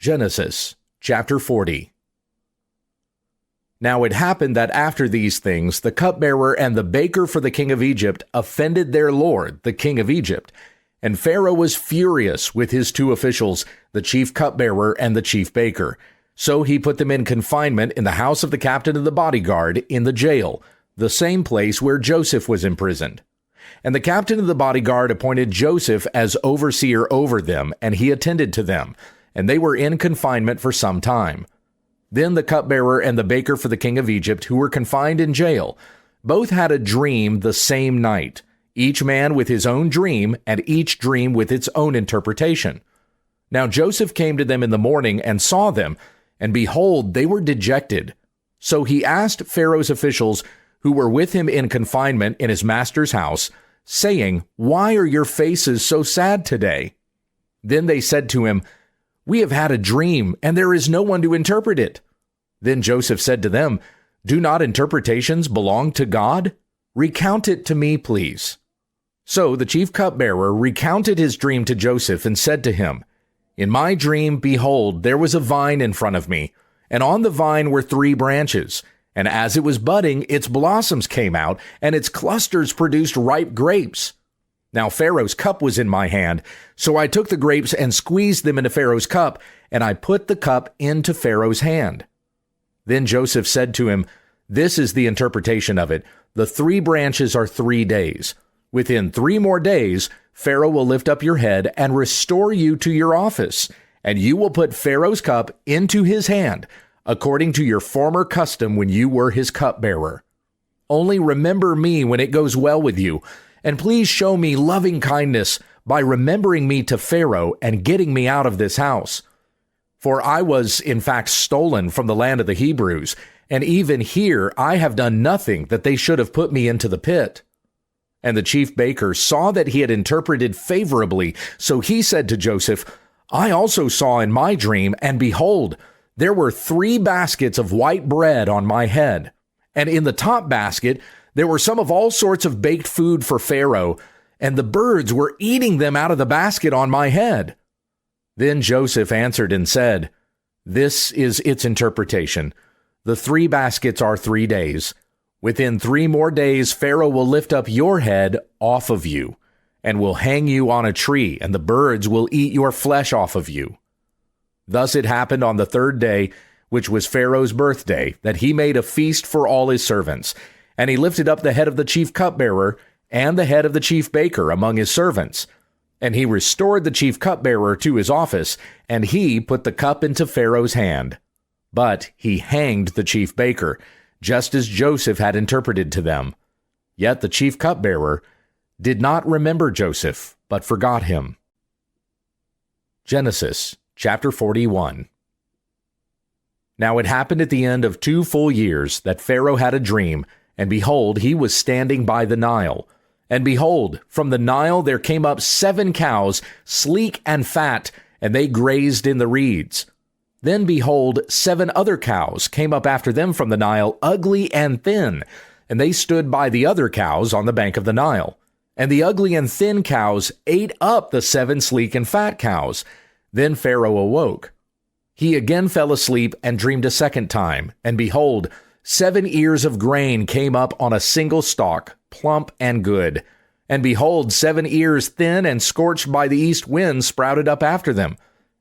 Genesis chapter 40. Now it happened that after these things, the cupbearer and the baker for the king of Egypt offended their lord, the king of Egypt. And Pharaoh was furious with his two officials, the chief cupbearer and the chief baker. So he put them in confinement in the house of the captain of the bodyguard in the jail, the same place where Joseph was imprisoned. And the captain of the bodyguard appointed Joseph as overseer over them, and he attended to them. And they were in confinement for some time. Then the cupbearer and the baker for the king of Egypt, who were confined in jail, both had a dream the same night, each man with his own dream, and each dream with its own interpretation. Now Joseph came to them in the morning and saw them, and behold, they were dejected. So he asked Pharaoh's officials, who were with him in confinement in his master's house, saying, "Why are your faces so sad today?" Then they said to him, "We have had a dream, and there is no one to interpret it." Then Joseph said to them, "Do not interpretations belong to God? Recount it to me, please." So the chief cupbearer recounted his dream to Joseph and said to him, "In my dream, behold, there was a vine in front of me, and on the vine were 3 branches. And as it was budding, its blossoms came out, and its clusters produced ripe grapes. Now Pharaoh's cup was in my hand, so I took the grapes and squeezed them into Pharaoh's cup, and I put the cup into Pharaoh's hand." Then Joseph said to him, "This is the interpretation of it. The 3 branches are 3 days. Within 3 more days, Pharaoh will lift up your head and restore you to your office, and you will put Pharaoh's cup into his hand, according to your former custom when you were his cupbearer. Only remember me when it goes well with you, and please show me loving kindness by remembering me to Pharaoh and getting me out of this house. For I was, in fact, stolen from the land of the Hebrews, and even here I have done nothing that they should have put me into the pit." And the chief baker saw that he had interpreted favorably, so he said to Joseph, "I also saw in my dream, and behold, there were 3 baskets of white bread on my head, and in the top basket there were some of all sorts of baked food for Pharaoh, and the birds were eating them out of the basket on my head." Then Joseph answered and said, "This is its interpretation. The 3 baskets are 3 days. Within 3 more days, Pharaoh will lift up your head off of you, and will hang you on a tree, and the birds will eat your flesh off of you." Thus it happened on the 3rd day, which was Pharaoh's birthday, that he made a feast for all his servants. And he lifted up the head of the chief cupbearer and the head of the chief baker among his servants. And he restored the chief cupbearer to his office, and he put the cup into Pharaoh's hand. But he hanged the chief baker, just as Joseph had interpreted to them. Yet the chief cupbearer did not remember Joseph, but forgot him. Genesis chapter 41. Now it happened at the end of 2 full years that Pharaoh had a dream, and behold, he was standing by the Nile. And behold, from the Nile there came up 7 cows, sleek and fat, and they grazed in the reeds. Then behold, 7 other cows came up after them from the Nile, ugly and thin, and they stood by the other cows on the bank of the Nile. And the ugly and thin cows ate up the 7 sleek and fat cows. Then Pharaoh awoke. He again fell asleep and dreamed a second time, and behold, 7 ears of grain came up on a single stalk, plump and good. And behold, 7 ears thin and scorched by the east wind sprouted up after them.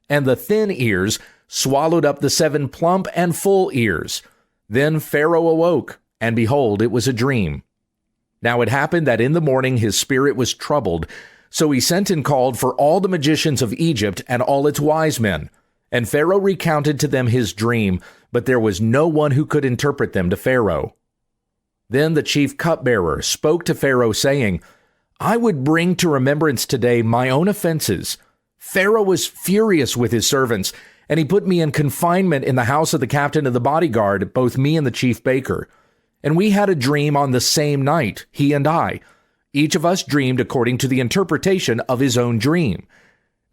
And the thin ears swallowed up the 7 plump and full ears. Then Pharaoh awoke, and behold, it was a dream. Now it happened that in the morning his spirit was troubled, so he sent and called for all the magicians of Egypt and all its wise men. And Pharaoh recounted to them his dream, but there was no one who could interpret them to Pharaoh. Then the chief cupbearer spoke to Pharaoh, saying, "I would bring to remembrance today my own offenses. Pharaoh was furious with his servants, and he put me in confinement in the house of the captain of the bodyguard, both me and the chief baker. And we had a dream on the same night, he and I. Each of us dreamed according to the interpretation of his own dream.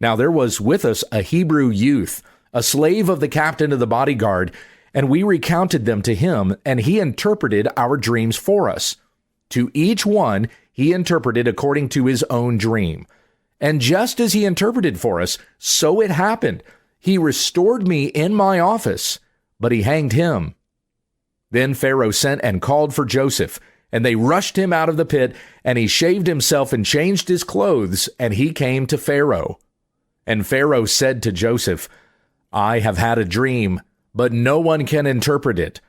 Now there was with us a Hebrew youth, a slave of the captain of the bodyguard, and we recounted them to him, and he interpreted our dreams for us. To each one he interpreted according to his own dream. And just as he interpreted for us, so it happened. He restored me in my office, but he hanged him." Then Pharaoh sent and called for Joseph, and they rushed him out of the pit, and he shaved himself and changed his clothes, and he came to Pharaoh. And Pharaoh said to Joseph, "I have had a dream, but no one can interpret it.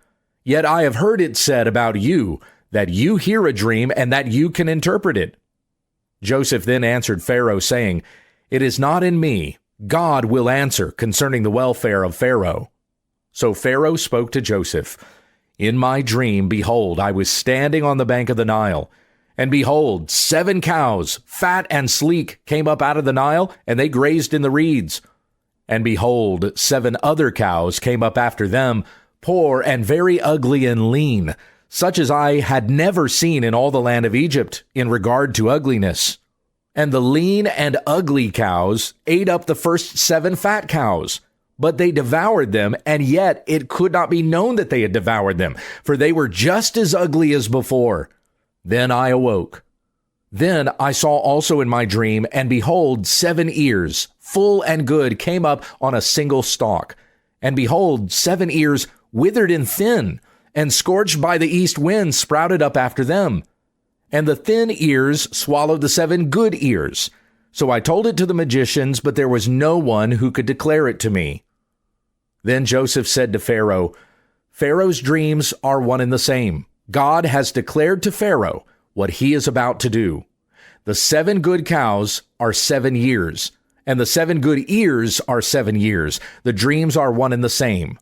Yet I have heard it said about you, that you hear a dream and that you can interpret it." Joseph then answered Pharaoh, saying, "It is not in me. God will answer concerning the welfare of Pharaoh." So Pharaoh spoke to Joseph, "In my dream, behold, I was standing on the bank of the Nile, and behold, 7 cows, fat and sleek, came up out of the Nile, and they grazed in the reeds. And behold, 7 other cows came up after them, poor and very ugly and lean, such as I had never seen in all the land of Egypt in regard to ugliness. And the lean and ugly cows ate up the first 7 fat cows, but they devoured them, and yet it could not be known that they had devoured them, for they were just as ugly as before. Then I awoke. Then I saw also in my dream, and behold, 7 ears, full and good, came up on a single stalk. And behold, 7 ears withered and thin, and scorched by the east wind sprouted up after them. And the thin ears swallowed the 7 good ears. So I told it to the magicians, but there was no one who could declare it to me." Then Joseph said to Pharaoh, "Pharaoh's dreams are one and the same. God has declared to Pharaoh what he is about to do. The 7 good cows are 7 years, and the 7 good ears are 7 years. The dreams are one and the same.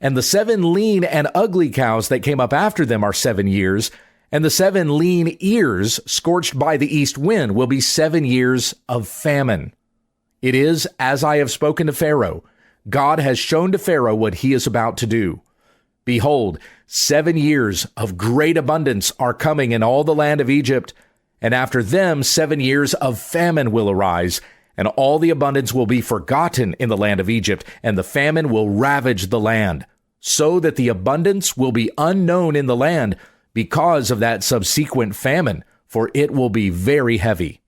And the 7 lean and ugly cows that came up after them are 7 years, and the 7 lean ears scorched by the east wind will be 7 years of famine. It is as I have spoken to Pharaoh. God has shown to Pharaoh what he is about to do. Behold, 7 years of great abundance are coming in all the land of Egypt, and after them 7 years of famine will arise, and all the abundance will be forgotten in the land of Egypt, and the famine will ravage the land, so that the abundance will be unknown in the land because of that subsequent famine, for it will be very heavy.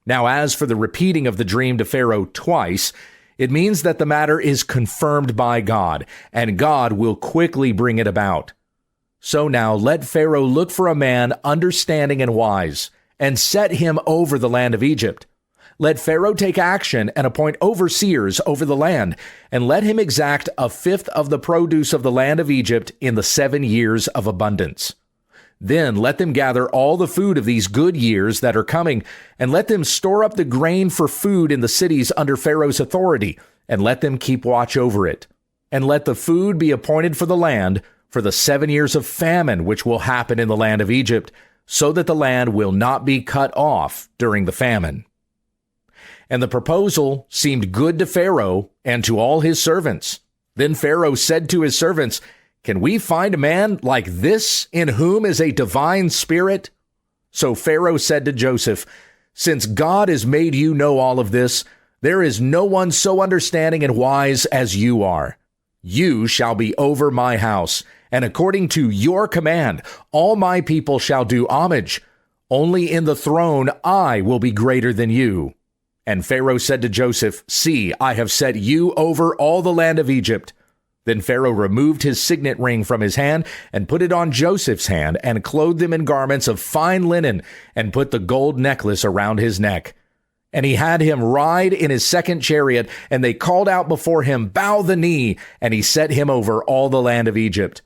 Now, as for the repeating of the dream to Pharaoh twice, it means that the matter is confirmed by God, and God will quickly bring it about. So now let Pharaoh look for a man understanding and wise, and set him over the land of Egypt. Let Pharaoh take action and appoint overseers over the land, and let him exact 1/5 of the produce of the land of Egypt in the 7 years of abundance. Then let them gather all the food of these good years that are coming, and let them store up the grain for food in the cities under Pharaoh's authority, and let them keep watch over it. And let the food be appointed for the land for the 7 years of famine which will happen in the land of Egypt, so that the land will not be cut off during the famine." And the proposal seemed good to Pharaoh and to all his servants. Then Pharaoh said to his servants, "Can we find a man like this in whom is a divine spirit?" So Pharaoh said to Joseph, "Since God has made you know all of this, there is no one so understanding and wise as you are. You shall be over my house, and according to your command, all my people shall do homage. Only in the throne I will be greater than you." And Pharaoh said to Joseph, "See, I have set you over all the land of Egypt." Then Pharaoh removed his signet ring from his hand and put it on Joseph's hand, and clothed him in garments of fine linen, and put the gold necklace around his neck. And he had him ride in his 2nd chariot, and they called out before him, "Bow the knee," and he set him over all the land of Egypt.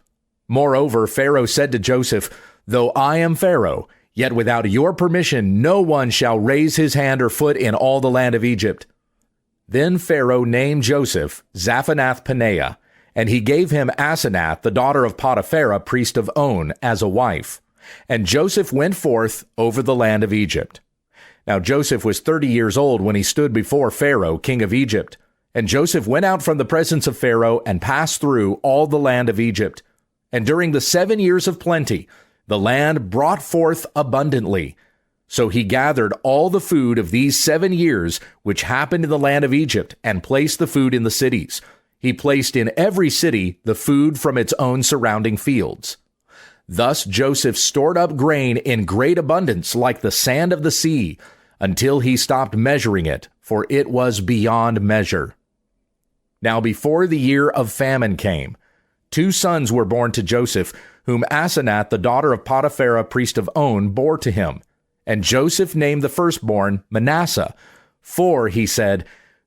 Moreover, Pharaoh said to Joseph, "Though I am Pharaoh, yet without your permission no one shall raise his hand or foot in all the land of Egypt." Then Pharaoh named Joseph Zaphanath-Paneah, and he gave him Asenath, the daughter of Potipharah, priest of On, as a wife. And Joseph went forth over the land of Egypt. Now Joseph was 30 years old when he stood before Pharaoh, king of Egypt. And Joseph went out from the presence of Pharaoh and passed through all the land of Egypt. And during the 7 years of plenty, the land brought forth abundantly. So he gathered all the food of these 7 years which happened in the land of Egypt, and placed the food in the cities. He placed in every city the food from its own surrounding fields. Thus Joseph stored up grain in great abundance like the sand of the sea, until he stopped measuring it, for it was beyond measure. Now before the year of famine came, 2 sons were born to Joseph, whom Asenath, the daughter of Potiphera, priest of On, bore to him. And Joseph named the firstborn Manasseh, for, he said,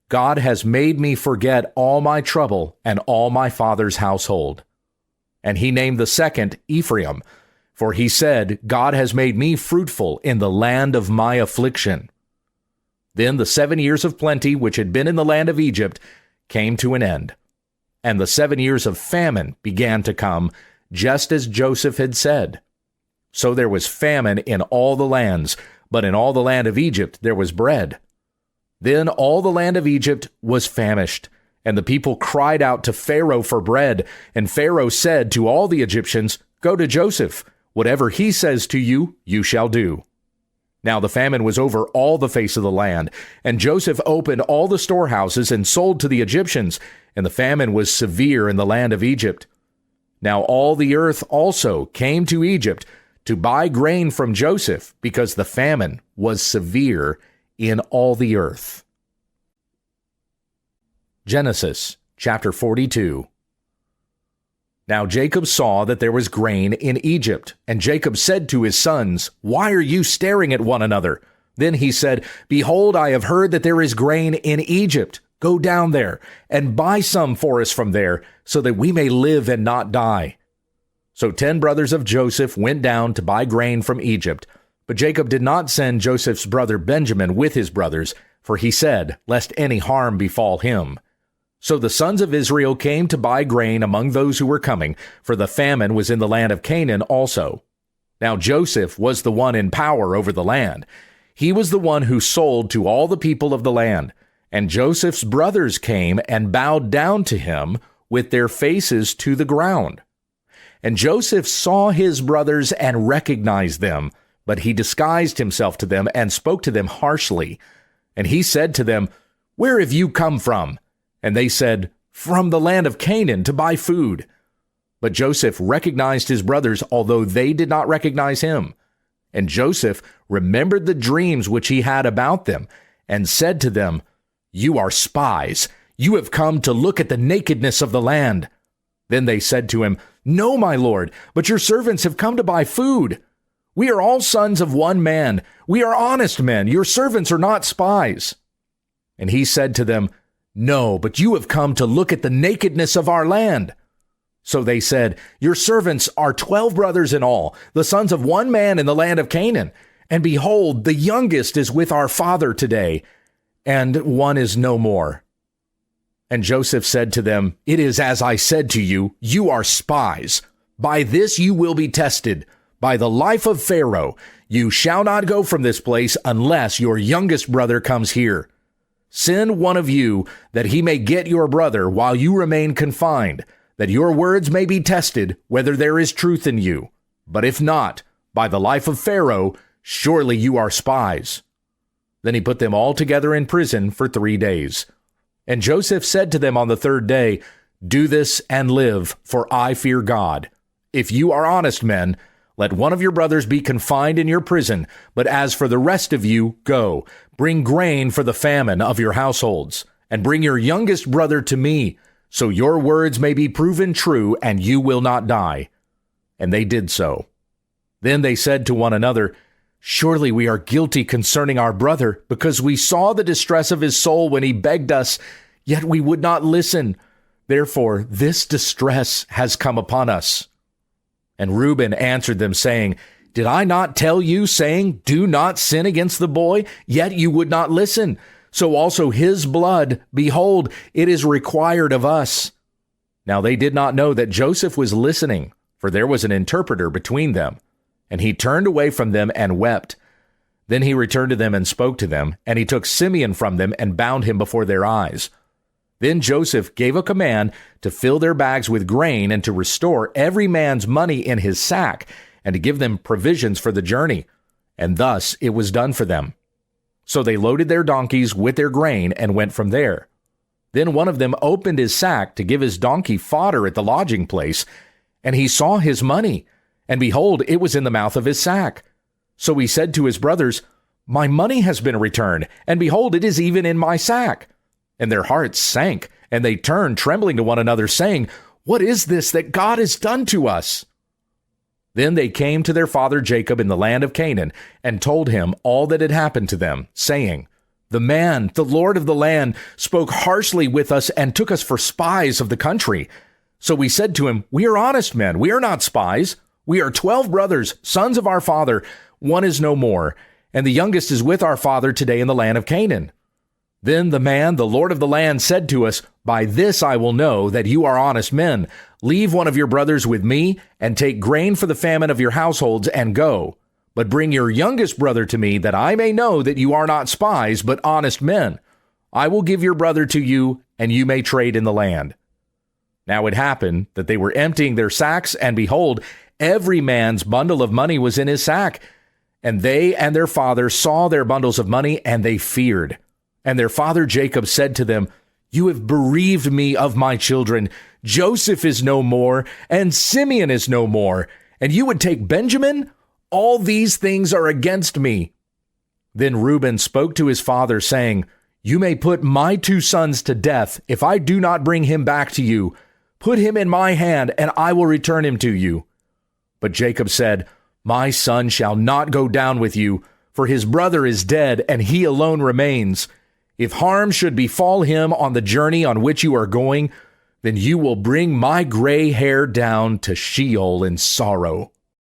God has made me forget all my trouble and all my father's household. And he named the second Ephraim, for he said, God has made me fruitful in the land of my affliction. Then the 7 years of plenty which had been in the land of Egypt came to an end, and the 7 years of famine began to come, just as Joseph had said. So there was famine in all the lands, but in all the land of Egypt there was bread. Then all the land of Egypt was famished, and the people cried out to Pharaoh for bread. And Pharaoh said to all the Egyptians, Go to Joseph. Whatever he says to you, you shall do. Now the famine was over all the face of the land, and Joseph opened all the storehouses and sold to the Egyptians, and the famine was severe in the land of Egypt. Now all the earth also came to Egypt to buy grain from Joseph, because the famine was severe in all the earth. Genesis chapter 42. Now Jacob saw that there was grain in Egypt, and Jacob said to his sons, Why are you staring at one another? Then he said, Behold, I have heard that there is grain in Egypt. Go down there and buy some for us from there, so that we may live and not die. So 10 brothers of Joseph went down to buy grain from Egypt. But Jacob did not send Joseph's brother Benjamin with his brothers, for he said, Lest any harm befall him. So the sons of Israel came to buy grain among those who were coming, for the famine was in the land of Canaan also. Now Joseph was the one in power over the land. He was the one who sold to all the people of the land. And Joseph's brothers came and bowed down to him with their faces to the ground. And Joseph saw his brothers and recognized them, but he disguised himself to them and spoke to them harshly. And he said to them, Where have you come from? And they said, From the land of Canaan to buy food. But Joseph recognized his brothers, although they did not recognize him. And Joseph remembered the dreams which he had about them, and said to them, You are spies. You have come to look at the nakedness of the land. Then they said to him, No, my lord, but your servants have come to buy food. We are all sons of one man. We are honest men. Your servants are not spies. And he said to them, No, but you have come to look at the nakedness of our land. So they said, Your servants are 12 brothers in all, the sons of one man in the land of Canaan. And behold, the youngest is with our father today, and one is no more. And Joseph said to them, It is as I said to you, you are spies. By this you will be tested. By the life of Pharaoh, you shall not go from this place unless your youngest brother comes here. Send one of you, that he may get your brother while you remain confined, that your words may be tested, whether there is truth in you. But if not, by the life of Pharaoh, surely you are spies. Then he put them all together in prison for 3 days. And Joseph said to them on the 3rd day, Do this and live, for I fear God. If you are honest men, let one of your brothers be confined in your prison, but as for the rest of you, go, bring grain for the famine of your households, and bring your youngest brother to me, so your words may be proven true, and you will not die. And they did so. Then they said to one another, Surely we are guilty concerning our brother, because we saw the distress of his soul when he begged us, yet we would not listen. Therefore this distress has come upon us. And Reuben answered them, saying, Did I not tell you, saying, Do not sin against the boy? Yet you would not listen. So also his blood, behold, it is required of us. Now they did not know that Joseph was listening, for there was an interpreter between them. And he turned away from them and wept. Then he returned to them and spoke to them, and he took Simeon from them and bound him before their eyes. Then Joseph gave a command to fill their bags with grain and to restore every man's money in his sack and to give them provisions for the journey. And thus it was done for them. So they loaded their donkeys with their grain and went from there. Then one of them opened his sack to give his donkey fodder at the lodging place, and he saw his money, and behold, it was in the mouth of his sack. So he said to his brothers, My money has been returned, and behold, it is even in my sack. And their hearts sank, And they turned, trembling to one another, saying, "What is this that God has done to us?" Then they came to their father Jacob in the land of Canaan, and told him all that had happened to them, saying, "The man, the Lord of the land, spoke harshly with us and took us for spies of the country. So we said to him, 'We are honest men, we are not spies. We are 12 brothers, sons of our father. One is no more, and the youngest is with our father today in the land of Canaan.' Then the man, the Lord of the land, said to us, 'By this I will know that you are honest men. Leave one of your brothers with me, and take grain for the famine of your households, and go. But bring your youngest brother to me, that I may know that you are not spies, but honest men. I will give your brother to you, and you may trade in the land.' Now it happened that they were emptying their sacks, and behold, every man's bundle of money was in his sack. And they and their father saw their bundles of money, and they feared. And their father Jacob said to them, 'You have bereaved me of my children. Joseph is no more, and Simeon is no more, and you would take Benjamin? All these things are against me.' Then Reuben spoke to his father, saying, 'You may put my 2 sons to death if I do not bring him back to you. Put him in my hand, and I will return him to you.' But Jacob said, 'My son shall not go down with you, for his brother is dead, and he alone remains. If harm should befall him on the journey on which you are going, then you will bring my gray hair down to Sheol in sorrow.'